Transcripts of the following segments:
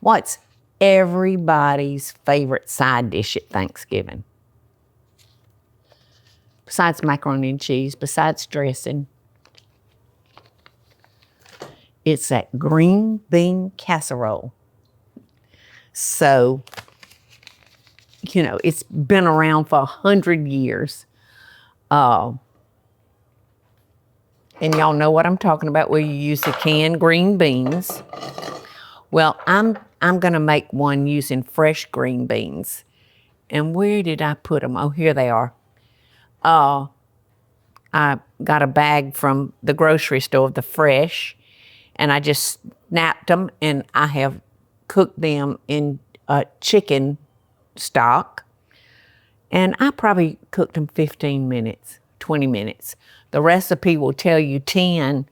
What's everybody's favorite side dish at Thanksgiving? Besides macaroni and cheese, besides dressing, it's that green bean casserole. So, you know, it's been around for 100 years. And y'all know what I'm talking about, where you use the canned green beans. Well, I'm going to make one using fresh green beans. And where did I put them? Oh, here they are. I got a bag from the grocery store of the fresh, and I just snapped them, and I have cooked them in chicken stock. And I probably cooked them 15 minutes, 20 minutes. The recipe will tell you 10,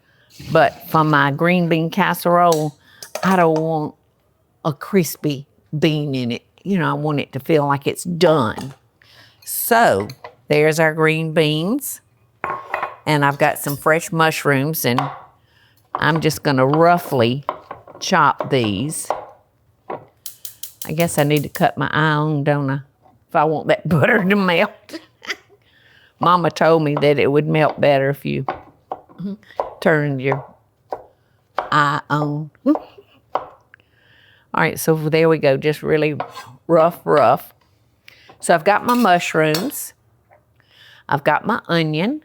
but for my green bean casserole, I don't want a crispy bean in it. You know, I want it to feel like it's done. So there's our green beans. And I've got some fresh mushrooms, and I'm just gonna roughly chop these. I guess I need to cut my eye on, don't I? If I want that butter to melt. Mama told me that it would melt better if you turned your eye on. All right, so there we go, just really rough. So I've got my mushrooms, I've got my onion,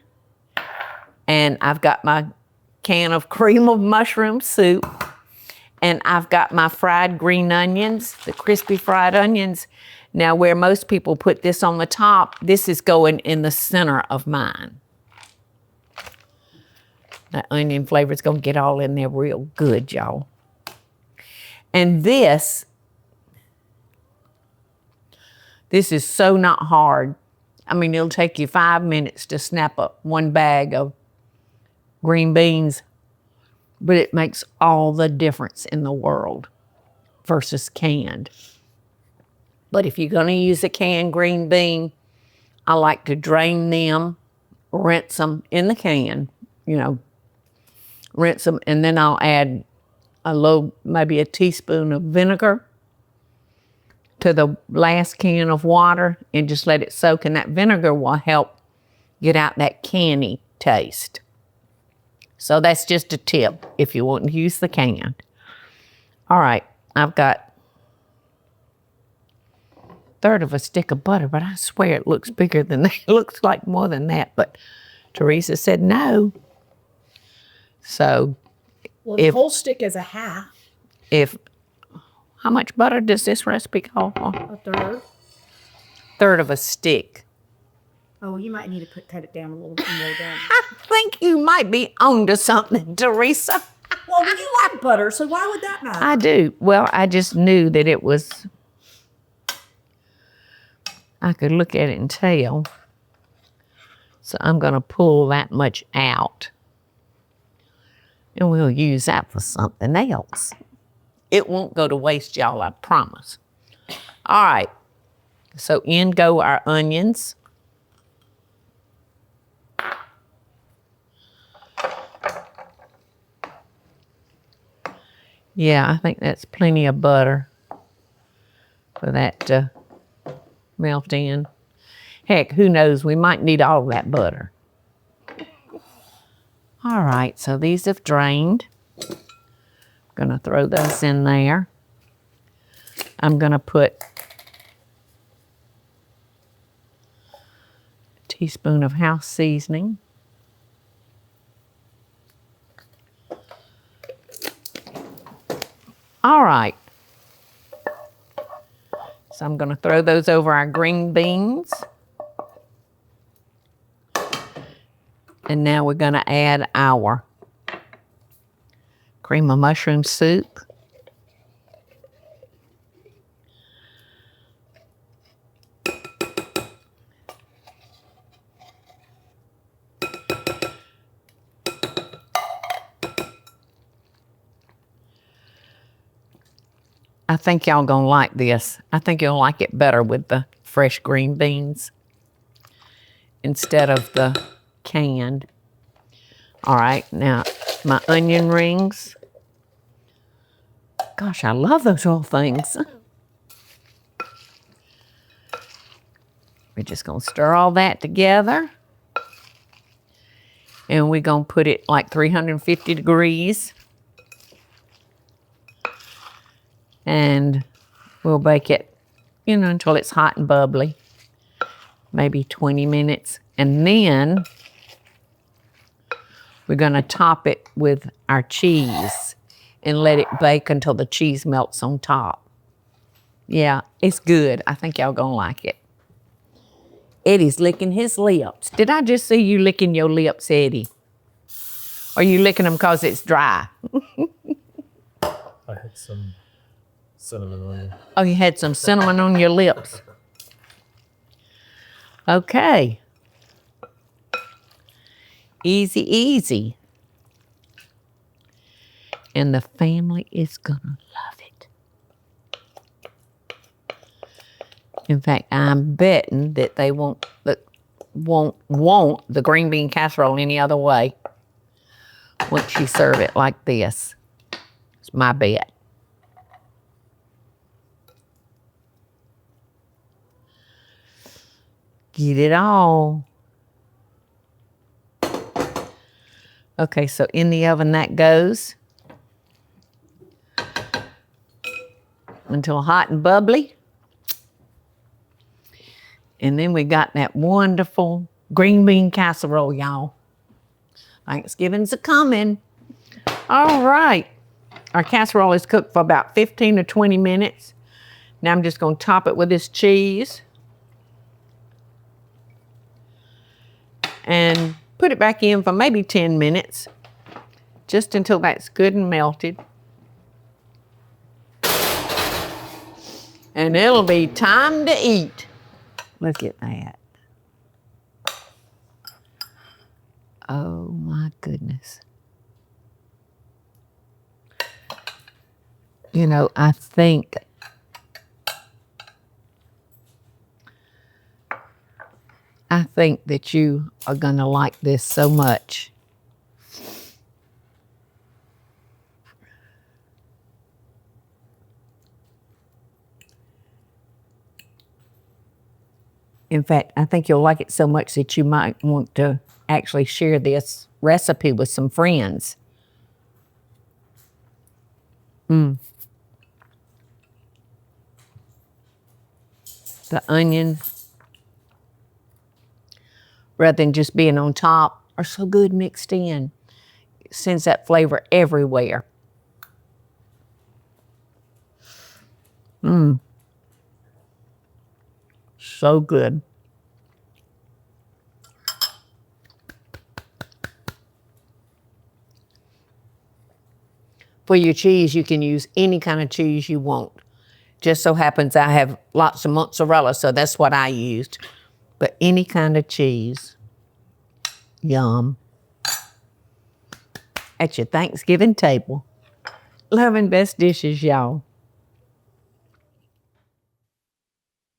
and I've got my can of cream of mushroom soup, and I've got my fried green onions, the crispy fried onions. Now, where most people put this on the top, this is going in the center of mine. That onion flavor is going to get all in there real good, y'all. And this is so not hard. I mean, it'll take you 5 minutes to snap up one bag of green beans, but it makes all the difference in the world versus canned. But if you're going to use a canned green bean, I like to drain them, rinse them in the can, you know, rinse them, and then I'll add maybe a teaspoon of vinegar to the last can of water and just let it soak, and that vinegar will help get out that canny taste. So that's just a tip if you want to use the can. All right, I've got a third of a stick of butter, but I swear it looks bigger than that. It looks like more than that, but Teresa said no. So well, the whole stick is a half. How much butter does this recipe call for? A third. Third of a stick. Oh, you might need to cut it down a little bit more down. I think you might be onto something, Teresa. Well, you like butter, so why would that matter? I do. Well, I just knew that it was, I could look at it and tell. So I'm going to pull that much out. And we'll use that for something else. It won't go to waste, y'all, I promise. All right. So in go our onions. Yeah, I think that's plenty of butter for that to melt in. Heck, who knows? We might need all of that butter. All right, so these have drained. I'm gonna throw those in there. I'm gonna put a teaspoon of house seasoning. All right. So I'm going to throw those over our green beans. And now we're going to add our cream of mushroom soup. I think y'all gonna like this. I think you'll like it better with the fresh green beans instead of the canned. All right, now my onion rings. Gosh, I love those little things. We're just going to stir all that together. And we're going to put it like 350 degrees. And we'll bake it, until it's hot and bubbly. Maybe 20 minutes. And then we're going to top it with our cheese and let it bake until the cheese melts on top. Yeah, it's good. I think y'all going to like it. Eddie's licking his lips. Did I just see you licking your lips, Eddie? Or are you licking them because it's dry? I had some cinnamon on it. Oh, you had some cinnamon on your lips. Okay. Easy, easy. And the family is going to love it. In fact, I'm betting that they won't want the green bean casserole any other way once you serve it like this. It's my bet. Get it all. Okay, so in the oven that goes until hot and bubbly. And then we got that wonderful green bean casserole, y'all. Thanksgiving's a-coming. All right. Our casserole is cooked for about 15 to 20 minutes. Now I'm just going to top it with this cheese. And put it back in for maybe 10 minutes. Just until that's good and melted. And it'll be time to eat. Look at that. Oh my goodness. I think that you are going to like this so much. In fact, I think you'll like it so much that you might want to actually share this recipe with some friends. The onion, rather than just being on top, are so good mixed in. It sends that flavor everywhere. So good. For your cheese, you can use any kind of cheese you want. Just so happens I have lots of mozzarella, so that's what I used. But any kind of cheese. Yum. At your Thanksgiving table. Love and best dishes, y'all.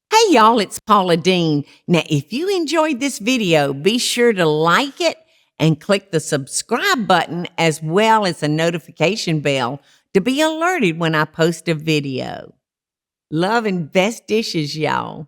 Hey y'all, it's Paula Deen. Now, if you enjoyed this video, be sure to like it and click the subscribe button as well as the notification bell to be alerted when I post a video. Love and best dishes, y'all.